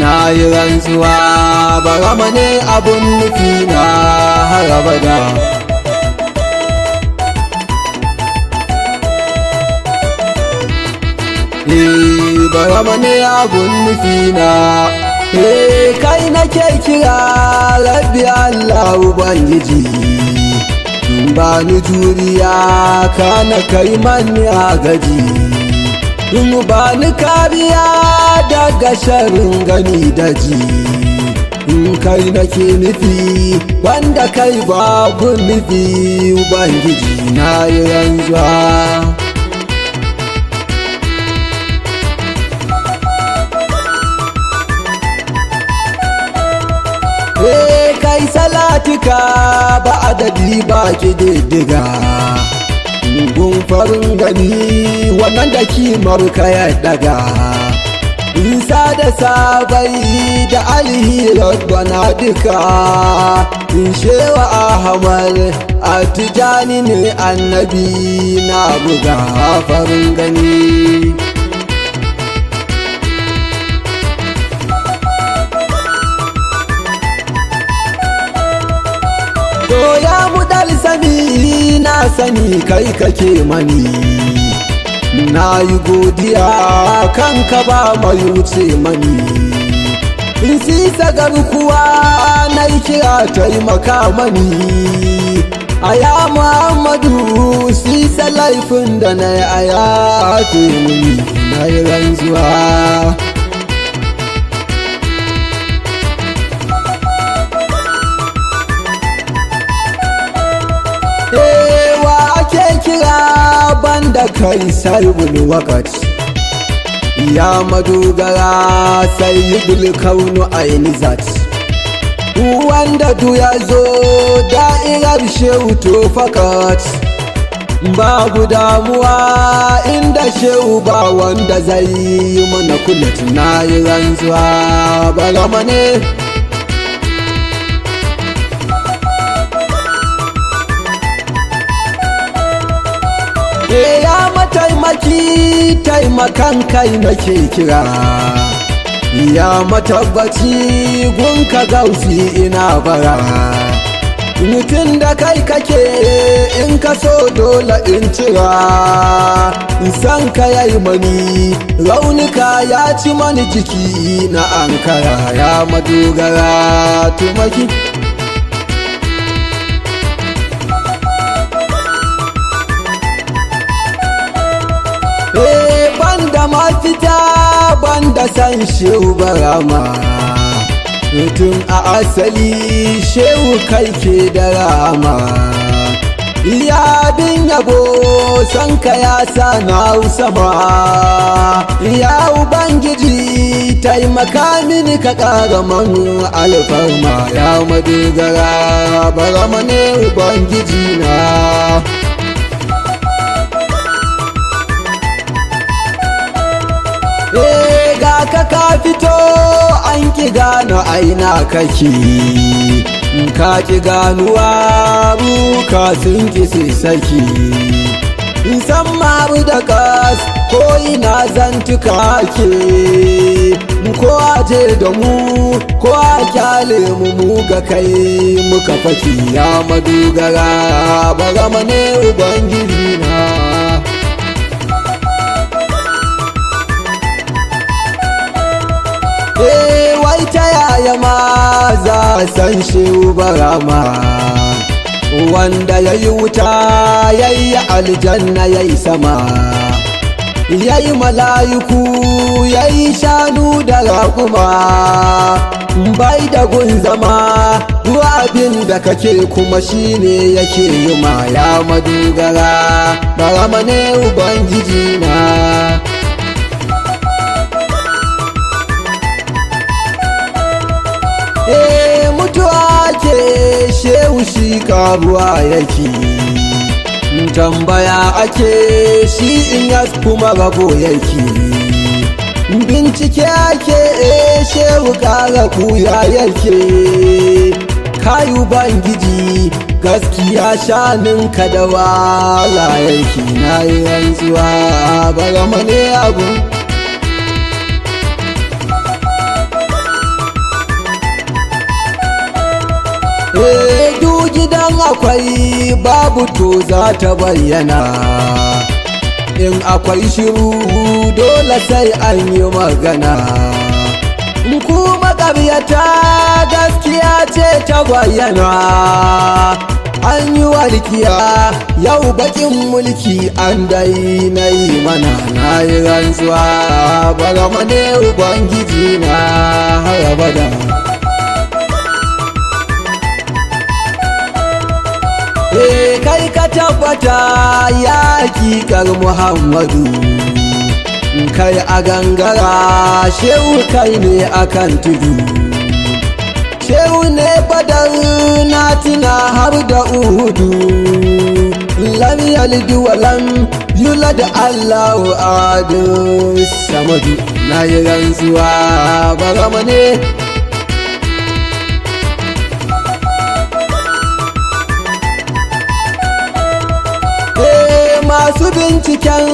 na yi rantsuwa barama ne abun nufi na har abada. Barama ne abun nufi na, kai nake kira rabbi Allah Ubangiji, ba ni juriya kana kai mani agaji, ba ni kariya daga sharrin gani daji. Kai nake nufi wanda kai babu nufi Ubangiji na yi rantsuwa. Kai salatika ba adadi ba ƙididdiga, gun farin gani wannan da kimar ka ya daga. Isa da sabai da alhirar bana duka, shewa Ahmad a Tijani ne annabi na buga farin gani. Ya mudal sani na sani kai kake mani, na yi godiya kanka ba mai wuce mani. In sisa garkuwa na yi kira taimaka mani, a ya Muhammadu sisa laifin da na yi a yafe muni na yi rantsuwa. Kira banda kai sarbul wakat, ya madogara sayyidul kaunu ainizat, wanda du ya zo da'irar shehu to fakat. Babu damuwa inda shehu ba wanda zai yi mana kulat na yi rantsuwa barama ne. Ya mataimaki taimakan kai nake kira, ya matabbaci gunka gausi ina bara. Mutum da kai kake in ka so dole in cira, san ka yayi mani raunuka ya ci mani jiki na ankara, ya madogara tumaki. Banda mafita banda san shehu barama, tun a asali shehu kai ke da rama. Ya bin yabo san ka ya sa na sama, ya Ubangiji taimaka mini ka ƙara man alfarma, ya madogara barama ne Ubangiji na. Ka fito an ki gano aina kake, ka ki ganuwa ruka sun ki saki. San maru da kas ko ina zantuka ke, ko aje da mu ko a kyale mu ga kai muka faki, ya madogara barama ne Ubangiji na. Wai ta yaya ma za san shehu barama, wanda ya yi wuta ya yi aljanna ya yi sama, ya yi mala'iku ya yi shanu da raƙuma. Bai da gun zama ruwa abin da kake kuma shine yake yi ma, ya madogara barama ne Ubangiji na. Mutuwa ke shehu shi karuwa yake, tambaya ake shi in ya kuma rabo yake. Bincike ake shehu kara kuya yake, kai Ubangiji gaskiya shaninka da wala yake, na yi rantsuwa barama ne abu. in akwai babu to za ta bayyana, in akwai shiru dole sai an yi magana. Kuma ƙaryata gaskiya ce ta bayyana, an yi walkiya yau bakin mulki an daina yi mana. Na yi rantsuwa Barama ne ubangiji na har abada. Kai ka tabbata ya hakikar Muhammadu, kai a gangara shehu kai ne akan tudu. Shehu ne Badar na tuna har da Uhudu, lam yalid wa lam yulad Allahu ahad samadu. Na yi rantsuwa Barama ne. Masu binciken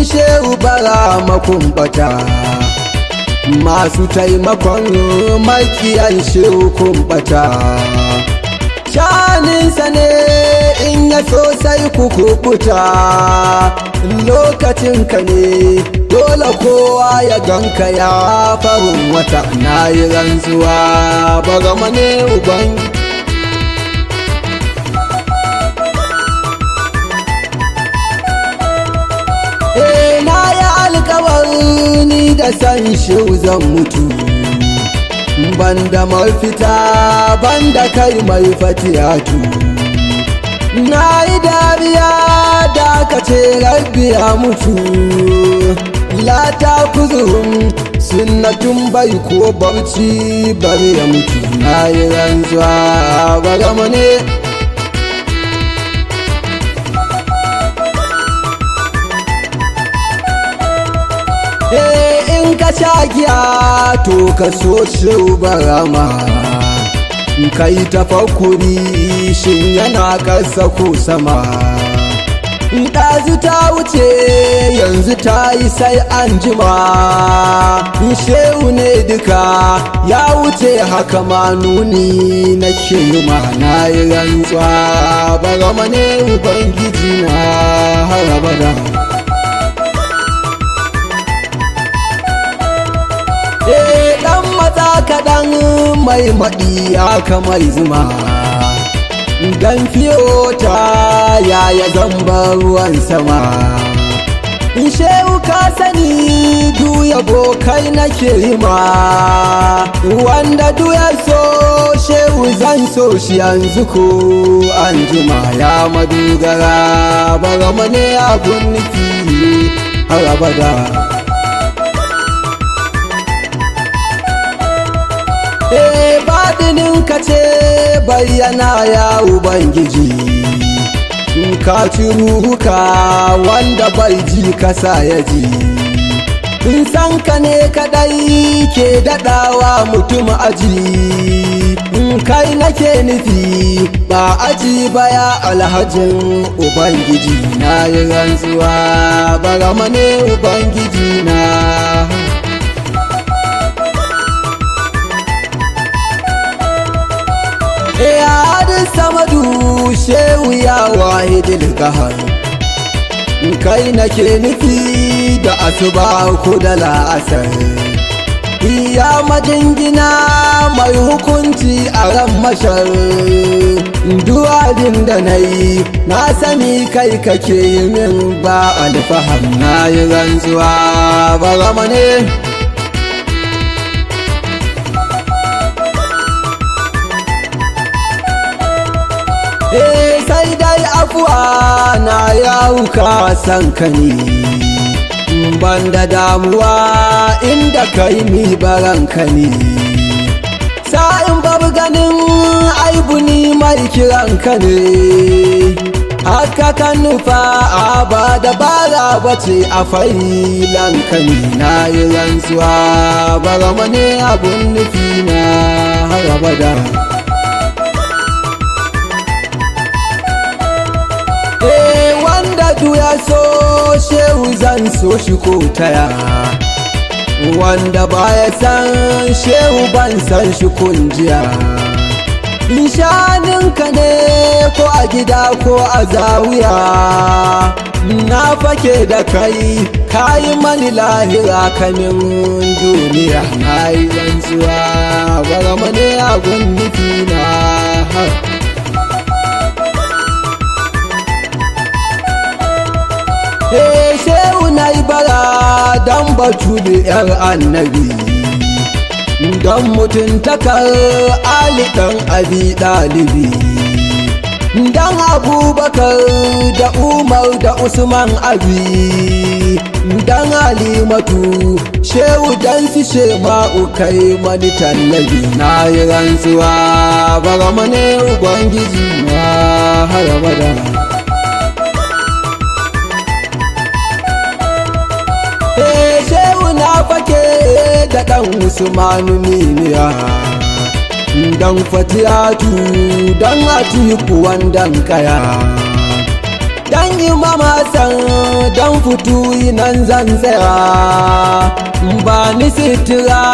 shehu Barama kun bata, masu taimakon makiyan shehu kun bata. Shaninsa ne in ya so sai ku kubuta, lokacinka ne dole kowa ya ganka ya farin wata. Na yi rantsuwa Barama ne ubangi. Ni da san shehu zan mutu, banda mafita banda kai mai fatiyatu. Na yi dariya da ka ce rabbi ya mutu, la ta kuzuhun sunnatun bai ko barci bari ya mutu. Na yi rantsuwa Barama ne. In ka sha giya to ka so shehu Barama, kai tafakkuri shin yana ƙasa ko sama. Ɗazu ta wuce yanzu ta yi sai an jima, shehu ne duka ya wuce haka ma nuni na ma. Na yi rantsuwa Barama ne ubangiji na har abada. Ɗan matsa kaɗan mai maɗi aka mai zuma, dan fiyota yaya zamba ruwan sama. Shehu ka sani du yabo kai nake rima, wanda du ya so shehu zan so shi yanzu ko an jima. Ya madugara Barama ne abun nufi har abada. Baɗinin ka ce bayyana ya Ubangiji, ka ci ruhuka wanda bai ji kasa ya ji. San ka ne kaɗai ke daɗawa mutum aji, kai nake nufi ba aji ba ya alhajin Ubangiji. Na yi rantsuwa Barama ne Ubangiji na. Ya samadu shehu ya wahidil kahar, kai nake nufi da asuba ko da la'asar. Ya majingina mai hukunci a ran mashar, duwadin da na yi na sani kai kake yi min ba alfaham. Na yi rantsuwa Barama ne. Sai dai afuwa na yawuka san ka ne, banda damuwa inda kai mi baranka ne. Sa'in babu ganin aibu ni mai kiranka ne, haka kan nufa ba dabara bace a failanka ne. Na yi rantsuwa Barama ne abun nufi na har abada. Du ya so shehu zan so shi ko taya, wanda baya san shehu ban san shi kunjiya. nishaninka ne ko a gida ko a zawiya na fake da kai kayi mani lahira kamin duniya na yi rantsuwa bara mane abun nufina shehu na yi bara don batulu yar annabi don mutuntakar Ali ɗan Abi ɗalibi don Abubakar da Umar da Usman abi don Halimatu shehu don su Shema'u kai mani tallabi na yi rantsuwa bara mane ubangiji na har abada shehu na fake da ɗan Usmanu mimiya dan Fatiyatu dan Atiku wandan kaya dan Imam Hassan dan Futuyi nan zan tsaya ba ni sitira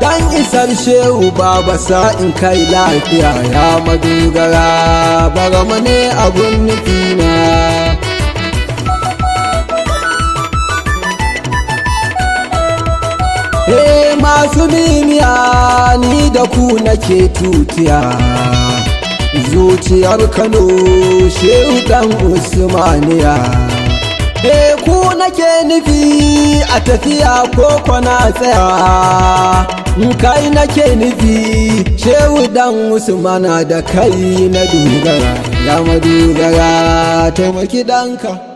dan isar shehu baba sa'in kai lafiya ya madogara bara mane abun nufina masu mimiya ni da ku nake tutiya zuciyar Kano shehu dan Usmaniya ku nake nufi a tafiya ko kwana tsaya kai nake nufi shehu dan Usmana da kai na dogara ya madogara taimaki danka